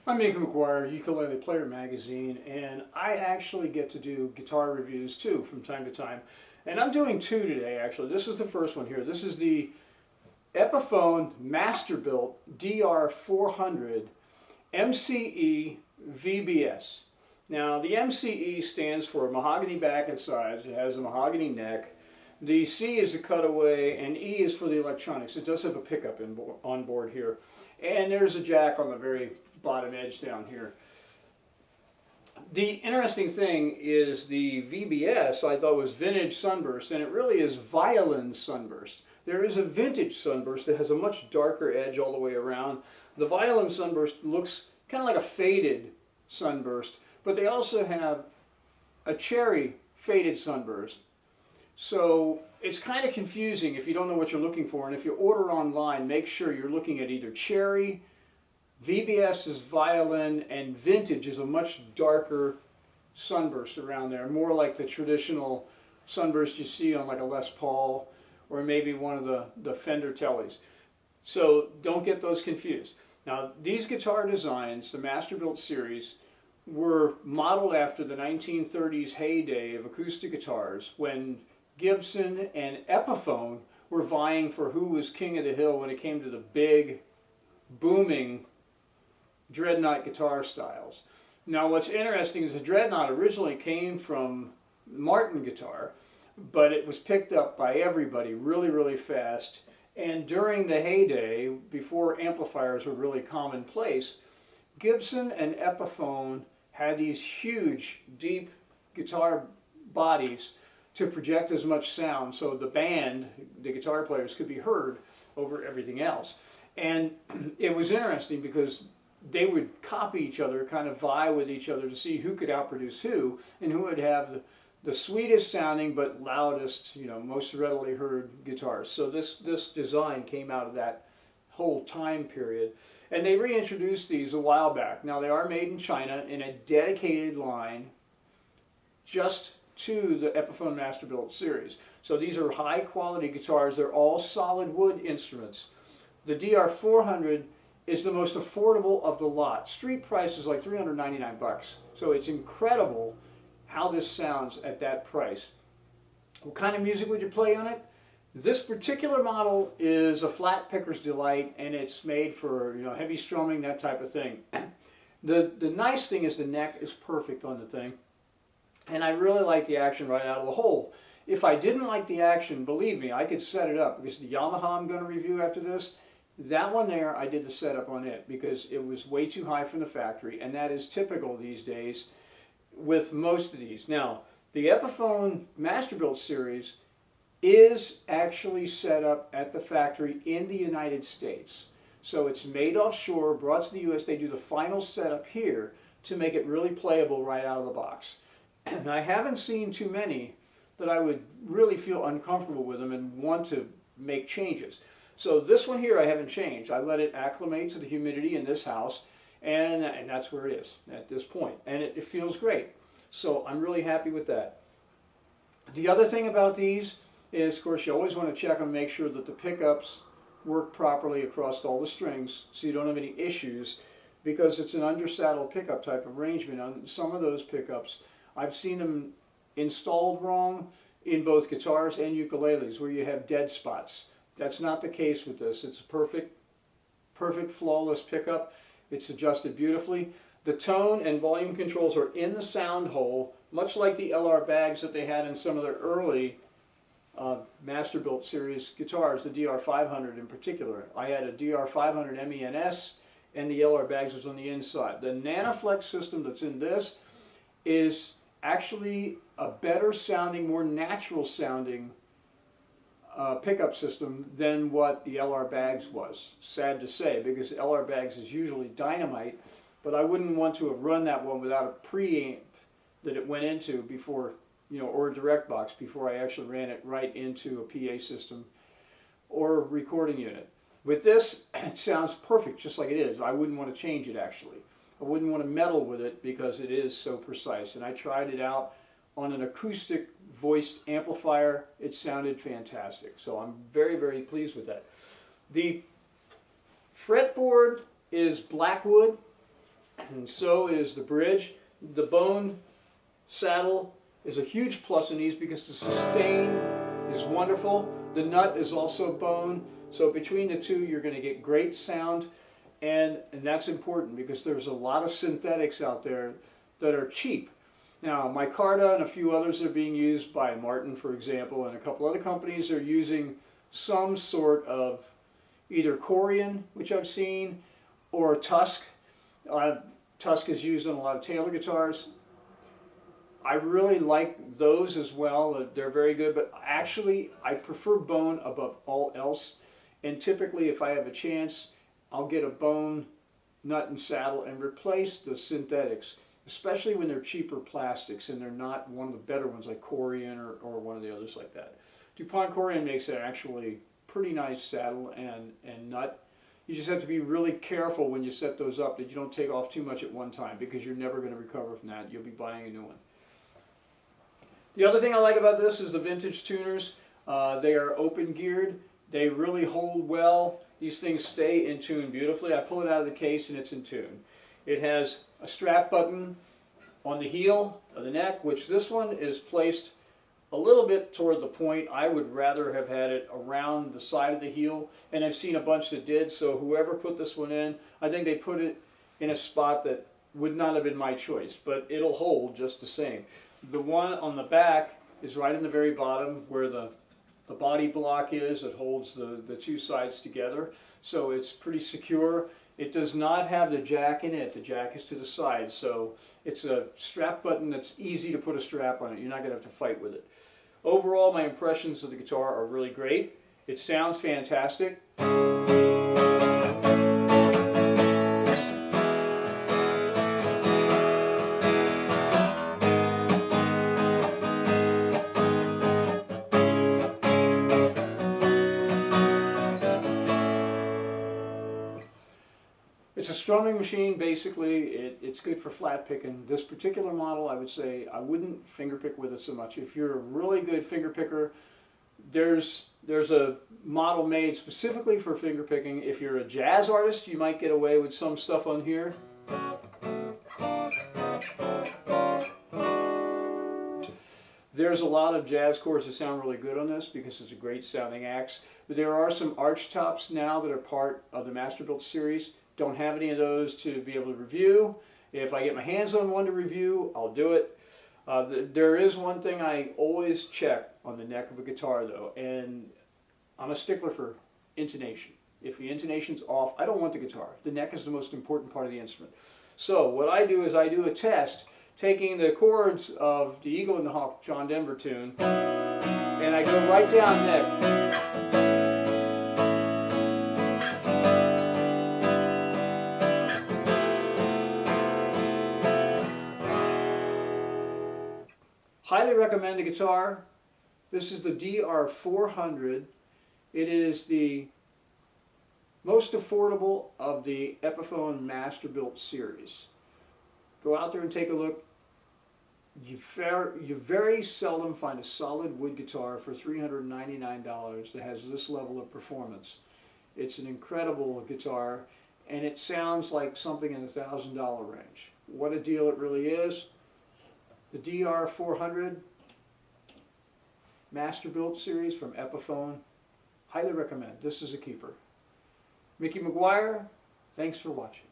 I'm Nathan McGuire, Ukulele Player Magazine, and I actually get to do guitar reviews too from time to time. And I'm doing two today actually. This is the first one here. This is the Epiphone Masterbuilt DR400 MCE VBS. Now the MCE stands for mahogany back and sides. It has a mahogany neck. The C is the cutaway and E is for the electronics. It does have a pickup on board here. And there's a jack on the very bottom edge down here. The interesting thing is the VBS I thought was vintage sunburst, and it really is violin sunburst. There is a vintage sunburst that has a much darker edge all the way around. The violin sunburst looks kind of like a faded sunburst, but they also have a cherry faded sunburst. So it's kind of confusing if you don't know what you're looking for, and if you order online, make sure you're looking at either cherry, VBS is violin, and vintage is a much darker sunburst around there, more like the traditional sunburst you see on like a Les Paul or maybe one of the Fender Tellys. So don't get those confused. Now these guitar designs, the Masterbuilt series, were modeled after the 1930s heyday of acoustic guitars when Gibson and Epiphone were vying for who was king of the hill when it came to the big, booming dreadnought guitar styles. Now what's interesting is the dreadnought originally came from Martin guitar, but it was picked up by everybody really, really fast. And during the heyday, before amplifiers were really commonplace, Gibson and Epiphone had these huge, deep guitar bodies to project as much sound so the band, the guitar players, could be heard over everything else. And it was interesting because they would copy each other, kind of vie with each other to see who could outproduce who, and who would have the sweetest sounding but loudest, most readily heard guitars. So this design came out of that whole time period. And they reintroduced these a while back. Now they are made in China in a dedicated line just to the Epiphone Masterbuilt series. So these are high quality guitars. They're all solid wood instruments. The DR400 is the most affordable of the lot. Street price is like $399. So it's incredible how this sounds at that price. What kind of music would you play on it? This particular model is a flat picker's delight, and it's made for heavy strumming, that type of thing. The nice thing is the neck is perfect on the thing, and I really like the action right out of the hole. If I didn't like the action, believe me, I could set it up, because the Yamaha I'm going to review after this, that one there, I did the setup on it because it was way too high from the factory, and that is typical these days with most of these. Now, the Epiphone Masterbuilt series is actually set up at the factory in the United States. So it's made offshore, brought to the US. They do the final setup here to make it really playable right out of the box. And I haven't seen too many that I would really feel uncomfortable with them and want to make changes. So this one here I haven't changed. I let it acclimate to the humidity in this house, and that's where it is at this point. And it feels great. So I'm really happy with that. The other thing about these is, of course, you always want to check and make sure that the pickups work properly across all the strings so you don't have any issues, because it's an undersaddle pickup type arrangement. On some of those pickups, I've seen them installed wrong in both guitars and ukuleles where you have dead spots. That's not the case with this. It's a perfect, flawless pickup. It's adjusted beautifully. The tone and volume controls are in the sound hole, much like the LR bags that they had in some of their early Masterbuilt series guitars, the DR500 in particular. I had a DR500 MENS, and the LR bags was on the inside. The NanoFlex system that's in this is actually a better sounding, more natural sounding pickup system than what the LR bags was. Sad to say, because LR bags is usually dynamite, but I wouldn't want to have run that one without a preamp that it went into before, or a direct box before I actually ran it right into a PA system or a recording unit. With this, it sounds perfect just like it is. I wouldn't want to change it actually. I wouldn't want to meddle with it because it is so precise. And I tried it out on an acoustic voiced amplifier. It sounded fantastic. So I'm very, very pleased with that. The fretboard is black wood. and so is the bridge. The bone saddle is a huge plus in these because the sustain is wonderful. The nut is also bone, so between the two you're going to get great sound, and that's important because there's a lot of synthetics out there that are cheap. Now, micarta and a few others are being used by Martin, for example, and a couple other companies are using some sort of either corian, which I've seen, or tusk. Tusk is used on a lot of Taylor guitars. I really like those as well. They're very good, but actually I prefer bone above all else. And typically, if I have a chance, I'll get a bone nut and saddle and replace the synthetics, especially when they're cheaper plastics and they're not one of the better ones like corian or one of the others like that. DuPont corian makes an actually pretty nice saddle and nut. You just have to be really careful when you set those up that you don't take off too much at one time, because you're never going to recover from that. You'll be buying a new one. The other thing I like about this is the vintage tuners. They are open geared. They really hold well. These things stay in tune beautifully. I pull it out of the case and it's in tune. It has a strap button on the heel of the neck, which this one is placed a little bit toward the point. I would rather have had it around the side of the heel, and I've seen a bunch that did, so whoever put this one in, I think they put it in a spot that would not have been my choice, but it'll hold just the same. The one on the back is right in the very bottom where the body block is that holds the two sides together, so it's pretty secure. It does not have the jack in it. The jack is to the side, so it's a strap button that's easy to put a strap on it. You're not going to have to fight with it. Overall, my impressions of the guitar are really great. It sounds fantastic. It's a strumming machine, basically. It's good for flat picking. This particular model, I would say, I wouldn't finger pick with it so much. If you're a really good finger picker, there's a model made specifically for finger picking. If you're a jazz artist, you might get away with some stuff on here. There's a lot of jazz chords that sound really good on this because it's a great sounding axe. But there are some arch tops now that are part of the Masterbuilt series. Don't have any of those to be able to review. If I get my hands on one to review, I'll do it. There is one thing I always check on the neck of a guitar though, and I'm a stickler for intonation. If the intonation's off, I don't want the guitar. The neck is the most important part of the instrument. So what I do is I do a test taking the chords of the Eagle and the Hawk John Denver tune, and I go right down neck. Highly recommend the guitar. This is the DR400. It is the most affordable of the Epiphone Masterbuilt series. Go out there and take a look. You very seldom find a solid wood guitar for $399 that has this level of performance. It's an incredible guitar, and it sounds like something in the $1,000 range. What a deal it really is. The DR400 Masterbuilt series from Epiphone. Highly recommend. This is a keeper. Mickey McGuire, thanks for watching.